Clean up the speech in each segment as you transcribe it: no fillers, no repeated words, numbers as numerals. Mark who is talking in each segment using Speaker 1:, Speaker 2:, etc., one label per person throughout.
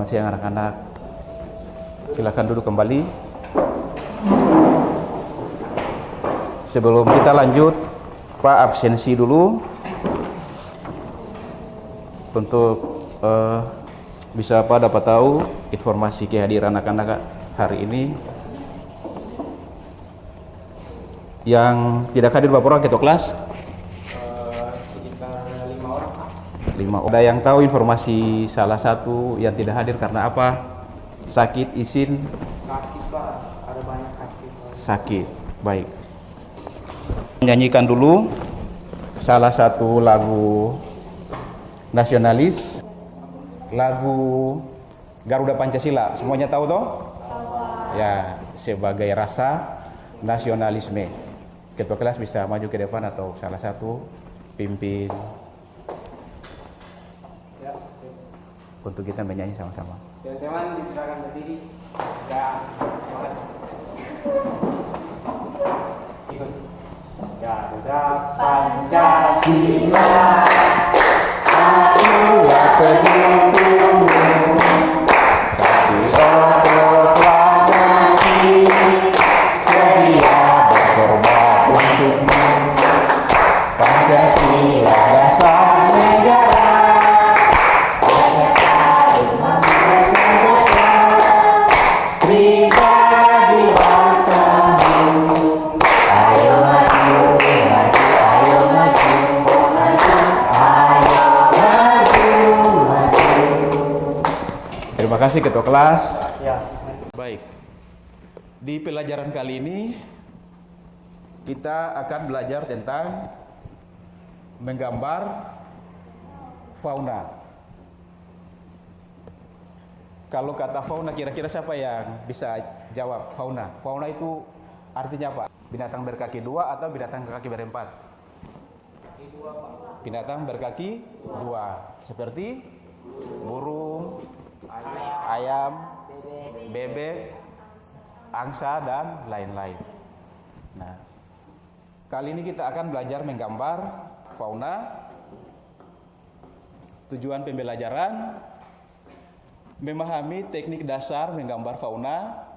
Speaker 1: Selamat siang anak-anak. Silakan duduk kembali. Sebelum kita lanjut, Pak absensi dulu untuk bisa Pak dapat tahu informasi kehadiran anak-anak hari ini. Yang tidak hadir berapa orang ketua kelas?
Speaker 2: Sekitar 5 orang, Pak.
Speaker 1: 5. Ada yang tahu informasi salah satu yang tidak hadir karena apa? Sakit, izin?
Speaker 2: Sakit, Pak. Ada banyak sakit.
Speaker 1: Sakit. Baik. Menyanyikan dulu salah satu lagu nasionalis, lagu Garuda Pancasila. Semuanya tahu toh? Ya, sebagai rasa nasionalisme. Ketua kelas bisa maju ke depan atau salah satu pimpin untuk kita menyanyi sama-sama.
Speaker 2: Teman-teman disilakan berdiri. Ya, semangat. Ikut. Garuda Pancasila, akulah pendukungmu. Patriot proklamasi, sedia berkorban untukmu. Pancasila dasar negara, pribadi bangsamu. Ayo maju, maju, ayo maju, maju, ayo maju, maju.
Speaker 1: Terima kasih ketua kelas.
Speaker 2: Ya.
Speaker 1: Baik. Di pelajaran kali ini kita akan belajar tentang menggambar fauna. Kalau kata fauna, kira-kira siapa yang bisa jawab fauna? Fauna itu artinya apa? Binatang berkaki dua atau binatang berkaki berempat? Binatang berkaki dua, seperti burung, ayam, bebek, angsa, dan lain-lain. Nah, kali ini kita akan belajar menggambar fauna. Tujuan pembelajaran memahami teknik dasar menggambar fauna,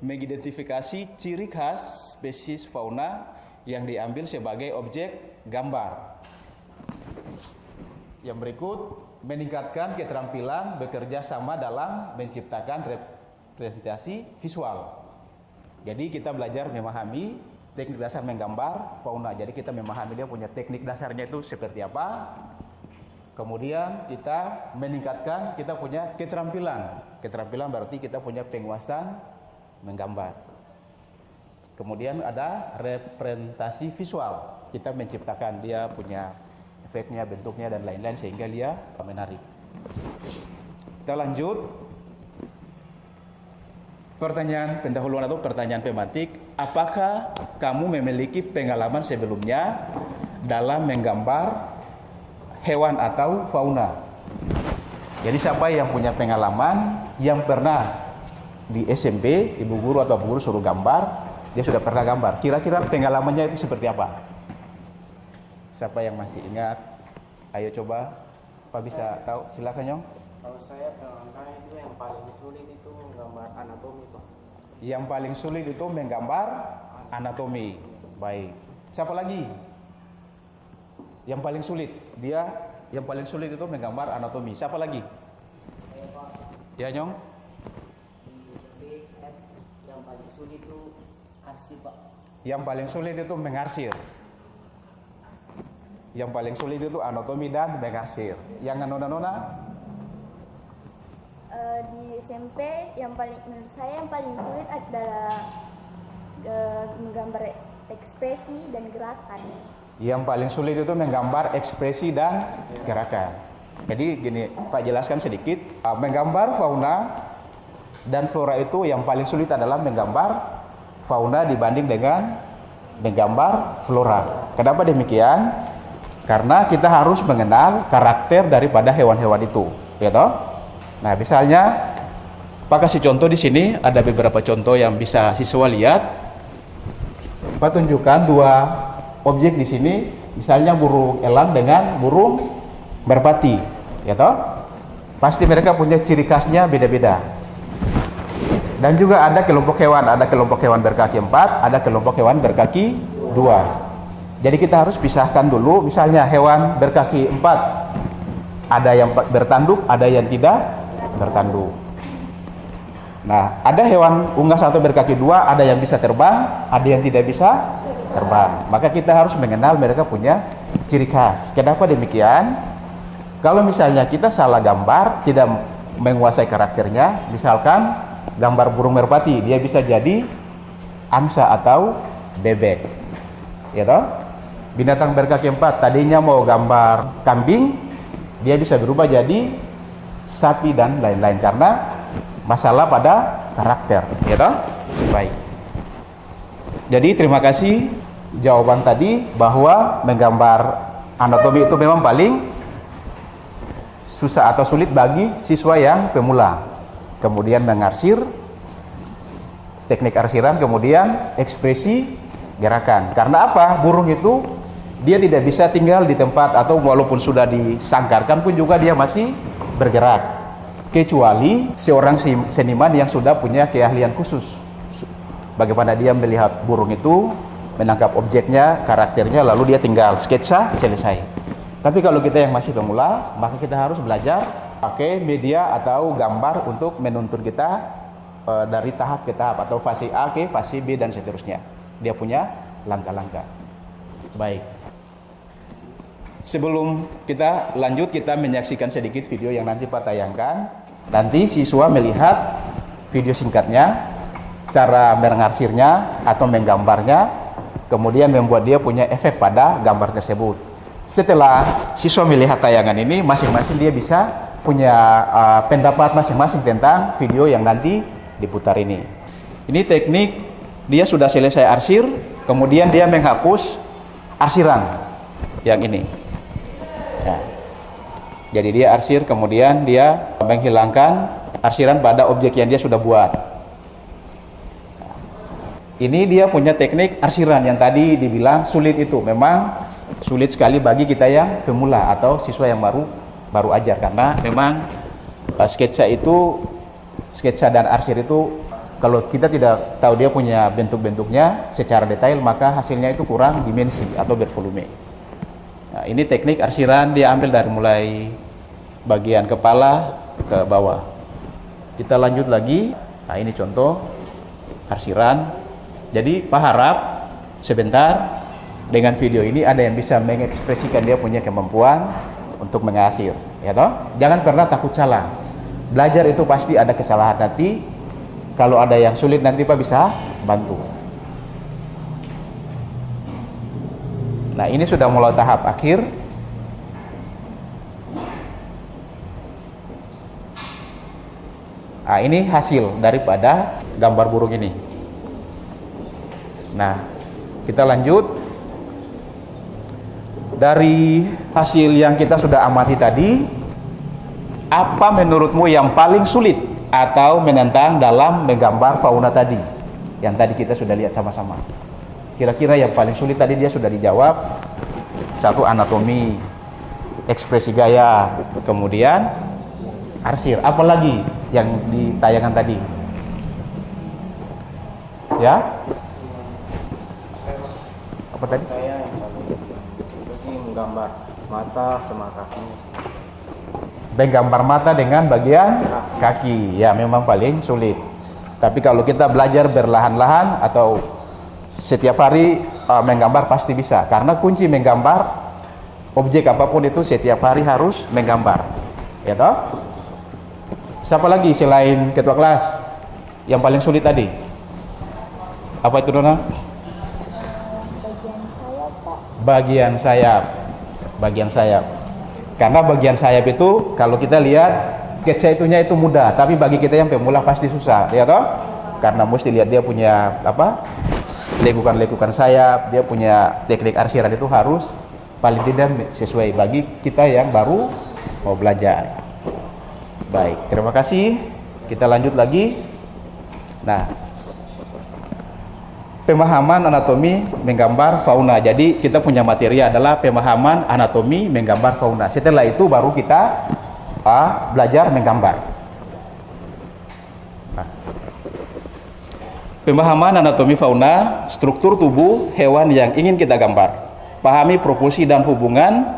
Speaker 1: mengidentifikasi ciri khas spesies fauna yang diambil sebagai objek gambar. Yang berikut, meningkatkan keterampilan bekerja sama dalam menciptakan representasi visual. Jadi kita belajar memahami teknik dasar menggambar fauna. Jadi kita memahami dia punya teknik dasarnya itu seperti apa. Kemudian kita meningkatkan kita punya keterampilan. Keterampilan berarti kita punya penguasaan menggambar. Kemudian ada representasi visual. Kita menciptakan dia punya efeknya, bentuknya, dan lain-lain sehingga dia menarik. Kita lanjut. Pertanyaan pendahuluan atau pertanyaan pemantik. Apakah kamu memiliki pengalaman sebelumnya dalam menggambar hewan atau fauna? Jadi siapa yang punya pengalaman, yang pernah di SMP, ibu guru atau guru suruh gambar, dia sudah pernah gambar. Kira-kira pengalamannya itu seperti apa? Siapa yang masih ingat? Ayo coba, Pak bisa tahu? Silakan Nyong.
Speaker 2: Kalau saya itu yang paling sulit itu gambar anatomi, Pak.
Speaker 1: Yang paling sulit itu menggambar anatomi. Baik. Siapa lagi? Yang paling sulit, yang paling sulit itu menggambar anatomi. Siapa lagi?
Speaker 2: Saya, Pak.
Speaker 1: Ya Nyong.
Speaker 2: Di SPSF yang paling sulit itu arsip, Pak.
Speaker 1: Yang paling sulit itu mengarsir. Yang paling sulit itu anatomi dan mengarsir. Yang nona-nona?
Speaker 3: Di SMP menurut saya yang paling sulit adalah menggambar ekspresi dan gerakan.
Speaker 1: Yang paling sulit itu menggambar ekspresi dan gerakan. Jadi gini, Pak jelaskan sedikit. Menggambar fauna dan flora itu yang paling sulit adalah menggambar fauna dibanding dengan menggambar flora. Kenapa demikian? Karena kita harus mengenal karakter daripada hewan-hewan itu, ya toh? Nah, misalnya Pak kasih contoh di sini, ada beberapa contoh yang bisa siswa lihat. Pak tunjukkan dua objek di sini, misalnya burung elang dengan burung merpati, ya toh? Pasti mereka punya ciri khasnya beda-beda. Dan juga ada kelompok hewan berkaki 4, ada kelompok hewan berkaki 2. Jadi kita harus pisahkan dulu, misalnya hewan berkaki 4, ada yang bertanduk, ada yang tidak bertanduk. Nah, ada hewan unggas atau berkaki 2, ada yang bisa terbang, ada yang tidak bisa terbang. Maka kita harus mengenal mereka punya ciri khas. Kenapa demikian? Kalau misalnya kita salah gambar, tidak menguasai karakternya, misalkan gambar burung merpati, dia bisa jadi angsa atau bebek, ya toh? Binatang berkaki 4, tadinya mau gambar kambing, dia bisa berubah jadi sapi dan lain-lain karena masalah pada karakter, ya toh? Baik. Jadi terima kasih jawaban tadi bahwa menggambar anatomi itu memang paling susah atau sulit bagi siswa yang pemula. Kemudian mengarsir, teknik arsiran, kemudian ekspresi gerakan. Karena apa? Burung itu dia tidak bisa tinggal di tempat, atau walaupun sudah disangkarkan pun juga dia masih bergerak. Kecuali seorang seniman yang sudah punya keahlian khusus. Bagaimana dia melihat burung itu, menangkap objeknya, karakternya, lalu dia tinggal sketsa, selesai. Tapi kalau kita yang masih pemula, maka kita harus belajar pakai media atau gambar untuk menuntun kita dari tahap ke tahap, atau fase A ke fase B dan seterusnya. Dia punya langkah-langkah. Baik. Sebelum kita lanjut, kita menyaksikan sedikit video yang nanti Pak tayangkan. Nanti siswa melihat video singkatnya, cara mengarsirnya atau menggambarnya, kemudian membuat dia punya efek pada gambar tersebut. Setelah siswa melihat tayangan ini, masing-masing dia bisa punya pendapat masing-masing tentang video yang nanti diputar ini. Ini teknik dia sudah selesai arsir, kemudian dia menghapus arsiran yang ini. Ya. Jadi dia arsir, kemudian dia menghilangkan arsiran pada objek yang dia sudah buat. Ini dia punya teknik arsiran yang tadi dibilang sulit itu. Memang sulit sekali bagi kita yang pemula atau siswa yang baru ajar, karena memang sketsa dan arsir itu kalau kita tidak tahu dia punya bentuk-bentuknya secara detail, maka hasilnya itu kurang dimensi atau bervolume. Nah, ini teknik arsiran, dia ambil dari mulai bagian kepala ke bawah. Kita lanjut lagi. Nah, ini contoh arsiran. Jadi Pak harap sebentar dengan video ini ada yang bisa mengekspresikan dia punya kemampuan untuk mengasir, ya toh? Jangan pernah takut salah. Belajar itu pasti ada kesalahan nanti. Kalau ada yang sulit nanti Pak bisa bantu. Nah, ini sudah mulai tahap akhir. Nah, ini hasil daripada gambar burung ini. Nah, kita lanjut. Dari hasil yang kita sudah amati tadi, apa menurutmu yang paling sulit atau menantang dalam menggambar fauna tadi? Yang tadi kita sudah lihat sama-sama. Kira-kira yang paling sulit tadi dia sudah dijawab. Satu, anatomi, ekspresi gaya, kemudian arsir. Apalagi yang ditayangkan tadi? Ya? Apa tadi?
Speaker 4: Saya yang paling sih menggambar mata sama kaki.
Speaker 1: Menggambar mata dengan bagian kaki, ya memang paling sulit. Tapi kalau kita belajar berlahan-lahan atau setiap hari menggambar pasti bisa. Karena kunci menggambar objek apapun itu setiap hari harus menggambar, ya toh? Siapa lagi selain ketua kelas yang paling sulit tadi? Apa itu, Dona? Bagian sayap. Karena bagian sayap itu kalau kita lihat sketsa itunya itu mudah, tapi bagi kita yang pemula pasti susah, ya toh? Karena mesti lihat dia punya apa? Lekukan-lekukan sayap, dia punya teknik arsiran itu harus paling tidak sesuai bagi kita yang baru mau belajar. Baik, terima kasih. Kita lanjut lagi. Nah, pemahaman anatomi menggambar fauna. Jadi kita punya materi adalah pemahaman anatomi menggambar fauna. Setelah itu baru kita belajar menggambar. Nah. Pemahaman anatomi fauna, struktur tubuh hewan yang ingin kita gambar. Pahami proporsi dan hubungan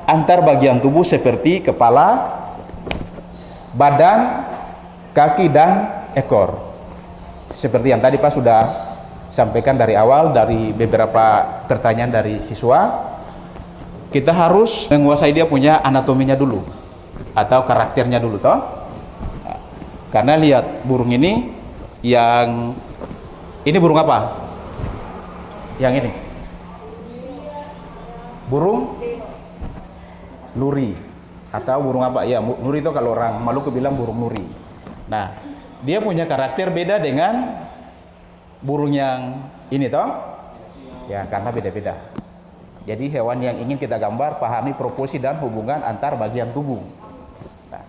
Speaker 1: antar bagian tubuh seperti kepala, badan, kaki, dan ekor. Seperti yang tadi Pak sudah sampaikan dari awal dari beberapa pertanyaan dari siswa, kita harus menguasai dia punya anatominya dulu atau karakternya dulu toh. Karena lihat burung ini, yang ini burung apa? Yang ini burung nuri atau burung apa? Ya, nuri itu kalau orang Maluku bilang burung nuri. Nah, dia punya karakter beda dengan burung yang ini toh. Ya, karena beda-beda. Jadi hewan yang ingin kita gambar, pahami proporsi dan hubungan antar bagian tubuh. Nah,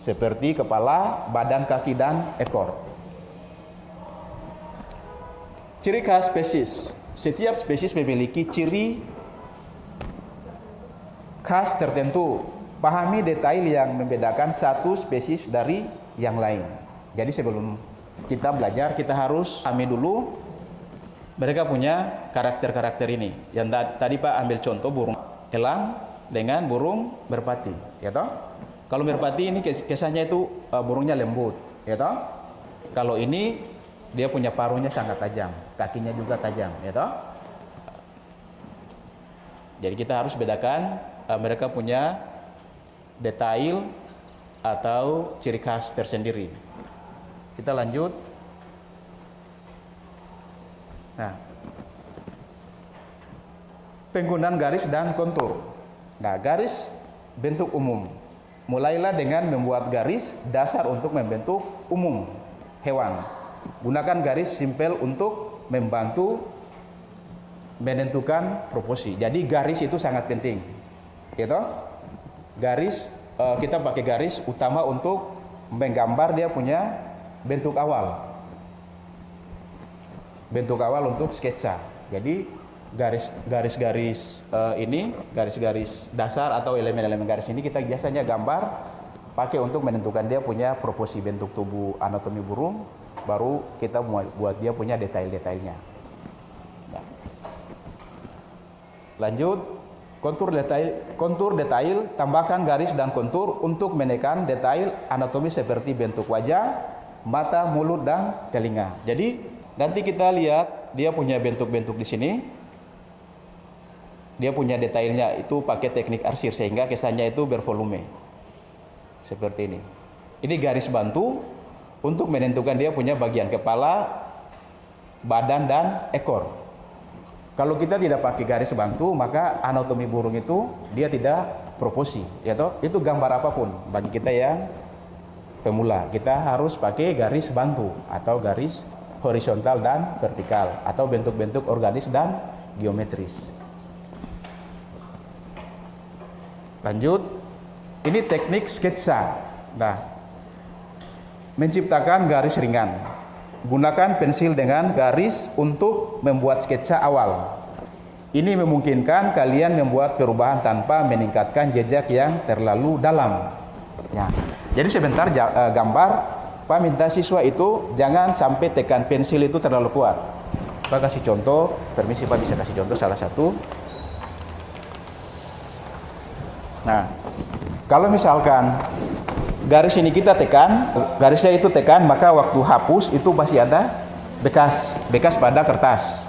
Speaker 1: seperti kepala, badan, kaki, dan ekor. Ciri khas spesies. Setiap spesies memiliki ciri khas tertentu. Pahami detail yang membedakan satu spesies dari yang lain. Jadi sebelum kita belajar, kita harus pahami dulu mereka punya karakter-karakter ini. Yang tadi Pak ambil contoh burung elang dengan burung merpati, ya toh? Kalau merpati ini kesannya itu burungnya lembut, ya toh? Kalau ini dia punya paruhnya sangat tajam, kakinya juga tajam, ya toh? Jadi kita harus bedakan mereka punya detail atau ciri khas tersendiri. Kita lanjut. Nah, penggunaan garis dan kontur. Nah, garis bentuk umum. Mulailah dengan membuat garis dasar untuk membentuk umum hewan. Gunakan garis simpel untuk membantu menentukan proporsi. Jadi garis itu sangat penting, gitu. Garis kita pakai garis utama untuk menggambar dia punya bentuk awal. Bentuk awal untuk sketsa. Jadi garis-garis ini, garis-garis dasar atau elemen-elemen garis ini kita biasanya gambar pakai untuk menentukan dia punya proporsi bentuk tubuh anatomi burung. Baru kita buat dia punya detail-detailnya. Nah. Lanjut, kontur detail, tambahkan garis dan kontur untuk menekan detail anatomi seperti bentuk wajah, mata, mulut, dan telinga. Jadi nanti kita lihat dia punya bentuk-bentuk di sini. Dia punya detailnya itu pakai teknik arsir sehingga kesannya itu bervolume. Seperti ini. Ini garis bantu untuk menentukan dia punya bagian kepala, badan, dan ekor. Kalau kita tidak pakai garis bantu, maka anatomi burung itu dia tidak proporsi, ya toh? Itu gambar apapun bagi kita yang pemula, kita harus pakai garis bantu atau garis horizontal dan vertikal atau bentuk-bentuk organis dan geometris. Lanjut, ini teknik sketsa. Nah, menciptakan garis ringan. Gunakan pensil dengan garis untuk membuat sketsa awal. Ini memungkinkan kalian membuat perubahan tanpa meningkatkan jejak yang terlalu dalam. Ya. Jadi sebentar gambar, Pak minta siswa itu jangan sampai tekan pensil itu terlalu kuat. Pak kasih contoh, permisi Pak bisa kasih contoh salah satu. Nah, kalau misalkan garis ini kita tekan, garisnya itu tekan, maka waktu hapus itu masih ada bekas pada kertas.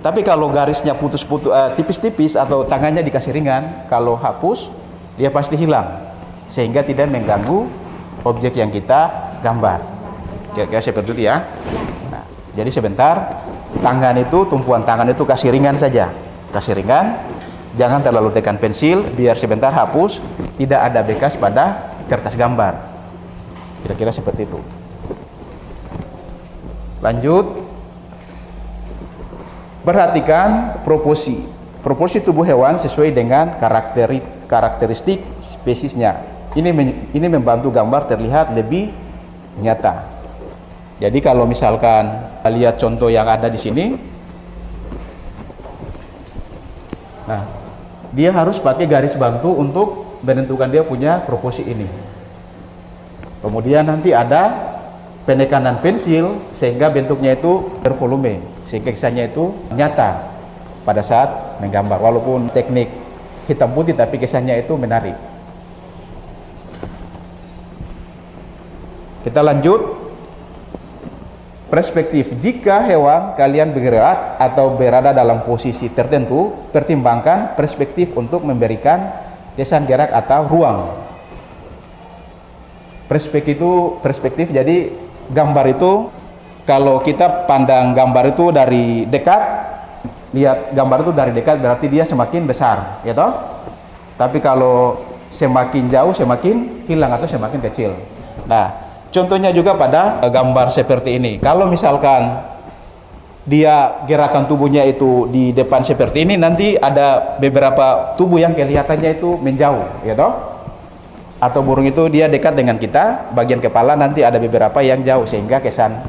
Speaker 1: Tapi kalau garisnya putus-putus, tipis-tipis atau tangannya dikasih ringan, kalau hapus dia pasti hilang, sehingga tidak mengganggu objek yang kita gambar. Kira-kira seperti itu ya. Nah, jadi sebentar, tangan itu, tumpuan tangan itu kasih ringan saja, kasih ringan, jangan terlalu tekan pensil, biar sebentar hapus, tidak ada bekas pada kertas gambar. Kira-kira seperti itu. Lanjut. Perhatikan proporsi. Proporsi tubuh hewan sesuai dengan karakteristik spesiesnya. Ini membantu gambar terlihat lebih nyata. Jadi kalau misalkan lihat contoh yang ada di sini. Nah, dia harus pakai garis bantu untuk menentukan dia punya proporsi ini. Kemudian nanti ada penekanan pensil sehingga bentuknya itu bervolume, sehingga kesannya itu nyata pada saat menggambar. Walaupun teknik hitam putih tapi kesannya itu menarik. Kita lanjut. Perspektif. Jika hewan kalian bergerak atau berada dalam posisi tertentu, pertimbangkan perspektif untuk memberikan kesan gerak atau ruang. Perspektif jadi gambar itu, kalau kita pandang gambar itu dari dekat, lihat gambar itu dari dekat berarti dia semakin besar, ya toh? Tapi kalau semakin jauh semakin hilang atau semakin kecil. Nah, contohnya juga pada gambar seperti ini. Kalau misalkan dia gerakan tubuhnya itu di depan seperti ini, nanti ada beberapa tubuh yang kelihatannya itu menjauh, ya toh? Atau burung itu dia dekat dengan kita, bagian kepala nanti ada beberapa yang jauh, sehingga kesan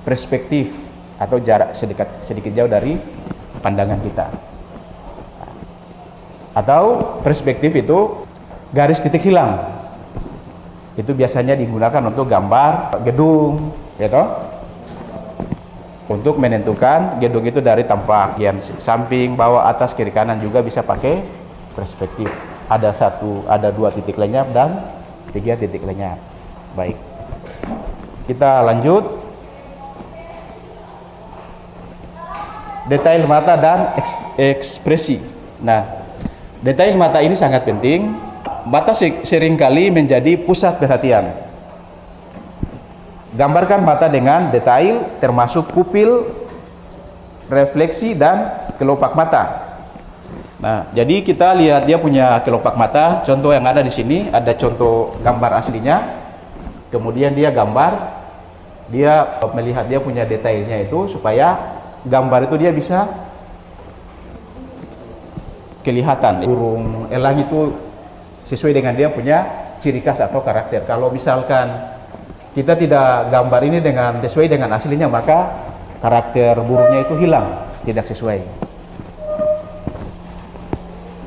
Speaker 1: perspektif atau jarak sedikit jauh dari pandangan kita. Atau perspektif itu garis titik hilang. Itu biasanya digunakan untuk gambar gedung, ya toh? Untuk menentukan gedung itu dari tampak bagian samping, bawah, atas, kiri, kanan juga bisa pakai perspektif. Ada 2 titik lenyap dan 3 titik lenyap. Baik. Kita lanjut. Detail mata dan ekspresi. Nah, detail mata ini sangat penting. Mata seringkali menjadi pusat perhatian. Gambarkan mata dengan detail termasuk pupil, refleksi dan kelopak mata. Nah, jadi kita lihat dia punya kelopak mata. Contoh yang ada di sini ada contoh gambar aslinya. Kemudian dia gambar, dia melihat dia punya detailnya itu supaya gambar itu dia bisa kelihatan. Burung elang itu sesuai dengan dia punya ciri khas atau karakter. Kalau misalkan kita tidak gambar ini sesuai dengan aslinya, maka karakter burungnya itu hilang, tidak sesuai.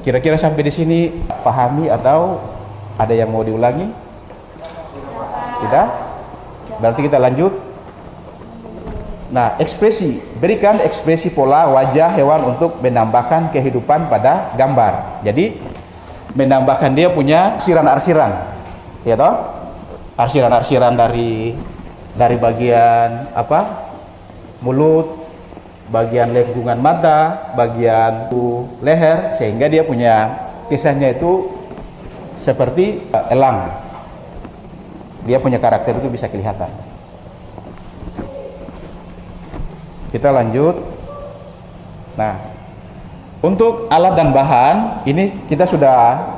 Speaker 1: Kira-kira sampai di sini pahami atau ada yang mau diulangi? Tidak? Berarti kita lanjut. Nah, ekspresi. Berikan ekspresi pola wajah hewan untuk menambahkan kehidupan pada gambar. Jadi menambahkan dia punya arsiran-arsiran, ya toh? Arsiran-arsiran dari bagian mulut, bagian lengkungan mata, bagian leher, sehingga dia punya kesannya itu seperti elang. Dia punya karakter itu bisa kelihatan. Kita lanjut. Nah, untuk alat dan bahan, ini kita sudah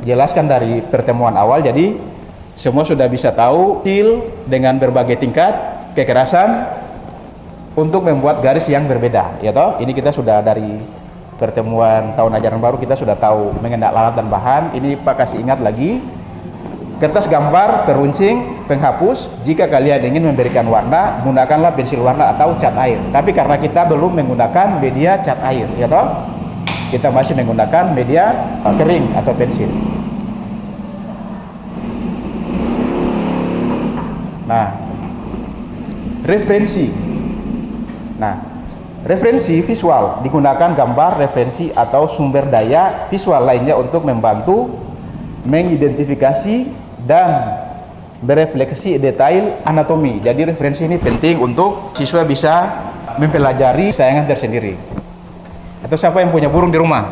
Speaker 1: jelaskan dari pertemuan awal, jadi semua sudah bisa tahu steel dengan berbagai tingkat kekerasan untuk membuat garis yang berbeda, ya toh? Ini kita sudah dari pertemuan tahun ajaran baru kita sudah tahu mengenal alat dan bahan. Ini Pak kasih ingat lagi. Kertas gambar, peruncing, penghapus. Jika kalian ingin memberikan warna, gunakanlah pensil warna atau cat air. Tapi karena kita belum menggunakan media cat air, ya toh? Kita masih menggunakan media kering atau pensil. Nah, referensi. Nah, referensi visual digunakan gambar referensi atau sumber daya visual lainnya untuk membantu mengidentifikasi dan berefleksi detail anatomi. Jadi referensi ini penting untuk siswa bisa mempelajari kesayangan tersendiri. Atau siapa yang punya burung di rumah?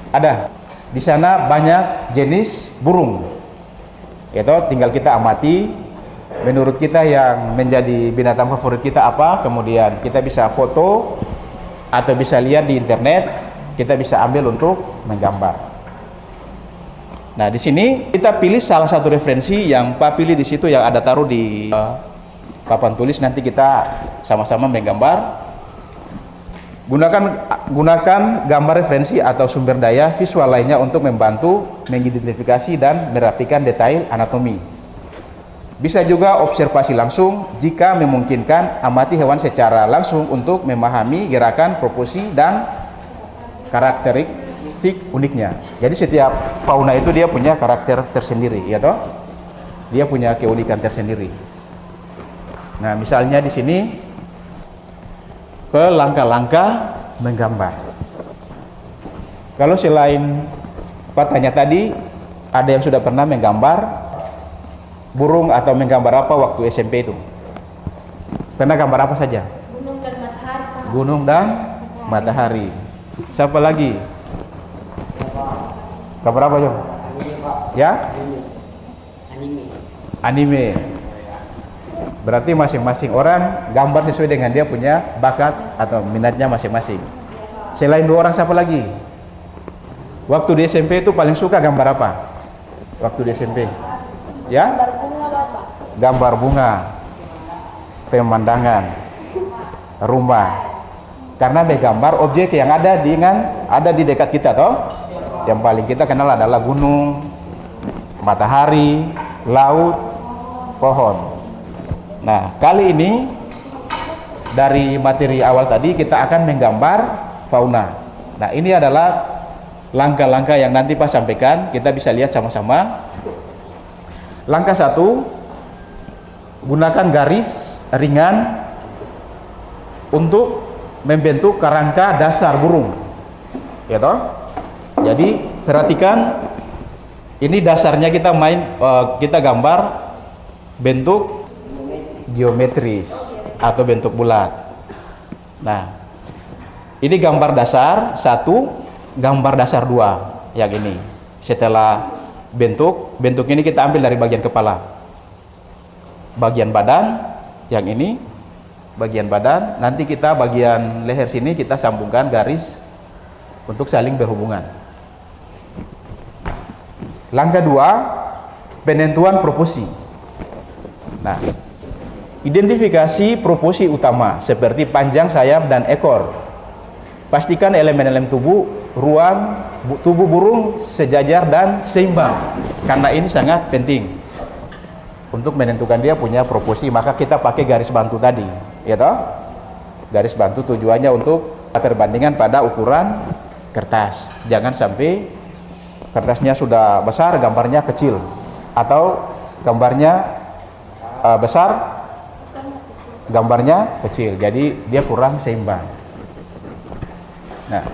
Speaker 1: Ada. Di sana banyak jenis burung. Itu tinggal kita amati. Menurut kita yang menjadi binatang favorit kita apa? Kemudian kita bisa foto atau bisa lihat di internet. Kita bisa ambil untuk menggambar. Nah, di sini kita pilih salah satu referensi yang Pak pilih di situ yang ada taruh di papan tulis. Nanti kita sama-sama menggambar. Gunakan gambar referensi atau sumber daya visual lainnya untuk membantu mengidentifikasi dan merapikan detail anatomi. Bisa juga observasi langsung jika memungkinkan, amati hewan secara langsung untuk memahami gerakan, proporsi dan karakteristik uniknya. Jadi setiap fauna itu dia punya karakter tersendiri, ya toh? Dia punya keunikan tersendiri. Nah, misalnya di sini ke langkah-langkah menggambar. Kalau selain patahnya tadi, ada yang sudah pernah menggambar burung atau menggambar apa waktu SMP itu? Pernah gambar apa saja?
Speaker 3: Gunung dan matahari.
Speaker 1: Gunung dan matahari. Siapa lagi? Gambar apa, Jom? Ya? Anime. Berarti masing-masing orang gambar sesuai dengan dia punya bakat atau minatnya masing-masing. Selain dua orang, siapa lagi? Waktu di SMP itu paling suka gambar apa? Waktu di SMP? Ya?
Speaker 3: Gambar bunga, Bapak.
Speaker 1: Gambar bunga, pemandangan, rumah. Karena menggambar objek yang ada di dekat kita, toh. Yang paling kita kenal adalah gunung, matahari, laut, pohon. Nah, kali ini dari materi awal tadi kita akan menggambar fauna. Nah, ini adalah langkah-langkah yang nanti Pak sampaikan, kita bisa lihat sama-sama. Langkah 1, gunakan garis ringan untuk membentuk kerangka dasar burung. Ya toh? Jadi perhatikan, ini dasarnya kita gambar bentuk geometris atau bentuk bulat. Nah, ini gambar dasar 1, gambar dasar 2 yang ini. Setelah bentuk ini kita ambil dari bagian kepala, bagian badan yang ini, bagian badan. Nanti kita bagian leher sini kita sambungkan garis untuk saling berhubungan. Langkah 2, penentuan proporsi. Nah, identifikasi proporsi utama seperti panjang sayap dan ekor. Pastikan elemen-elemen tubuh, ruang tubuh burung sejajar dan seimbang. Karena ini sangat penting untuk menentukan dia punya proporsi, maka kita pakai garis bantu tadi, ya toh? Garis bantu tujuannya untuk perbandingan pada ukuran kertas. Jangan sampai kertasnya sudah besar, gambarnya kecil, atau gambarnya besar, gambarnya kecil, jadi dia kurang seimbang. Nah,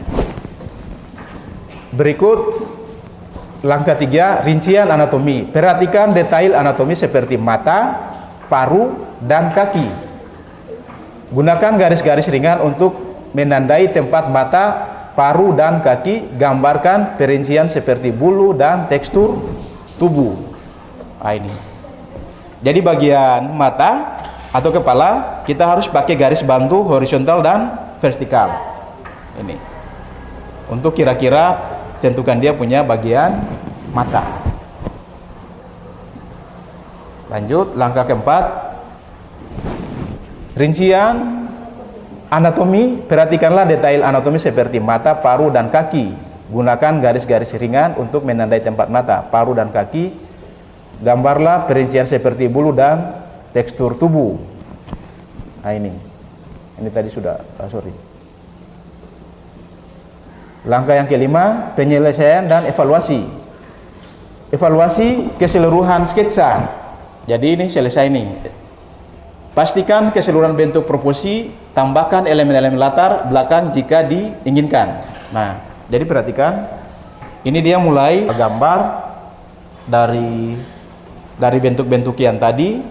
Speaker 1: berikut langkah 3, rincian anatomi. Perhatikan detail anatomi seperti mata, paruh, dan kaki. Gunakan garis-garis ringan untuk menandai tempat mata, paruh, dan kaki. Gambarkan perincian seperti bulu dan tekstur tubuh. Nah, ini. Jadi bagian mata atau kepala kita harus pakai garis bantu horizontal dan vertikal. Ini untuk kira-kira tentukan dia punya bagian mata. Lanjut langkah keempat, rincian anatomi. Perhatikanlah detail anatomi seperti mata, paruh, dan kaki. Gunakan garis-garis ringan untuk menandai tempat mata, paruh, dan kaki. Gambarlah perincian seperti bulu dan tekstur tubuh. Nah, ini tadi sudah sorry. Langkah yang kelima, penyelesaian dan evaluasi. Evaluasi keseluruhan sketsa. Jadi ini selesai nih. Pastikan keseluruhan bentuk proporsi, tambahkan elemen-elemen latar belakang jika diinginkan. Nah, jadi perhatikan, ini dia mulai gambar dari bentuk-bentuk yang tadi,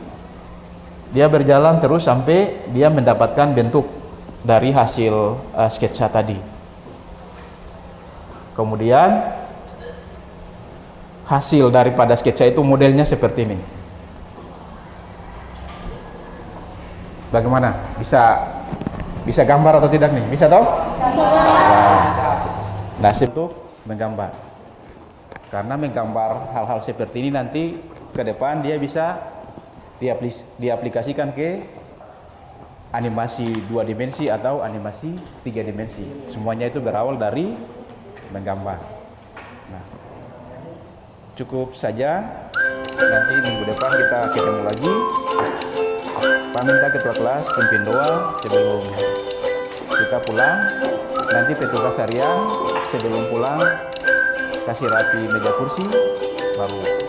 Speaker 1: dia berjalan terus sampai dia mendapatkan bentuk dari hasil sketsa tadi. Kemudian hasil daripada sketsa itu modelnya seperti ini. Bagaimana? Bisa gambar atau tidak nih? Bisa toh? Nah, untuk menggambar. Karena menggambar hal-hal seperti ini nanti ke depan dia bisa diaplikasikan ke animasi 2 dimensi atau animasi 3 dimensi. Semuanya itu berawal dari menggambar. Nah, cukup saja. Nanti minggu depan kita ketemu lagi. Pak minta ketua kelas pimpin doa sebelum kita pulang. nanti petugas harian sebelum pulang kasih rapi meja kursi, baru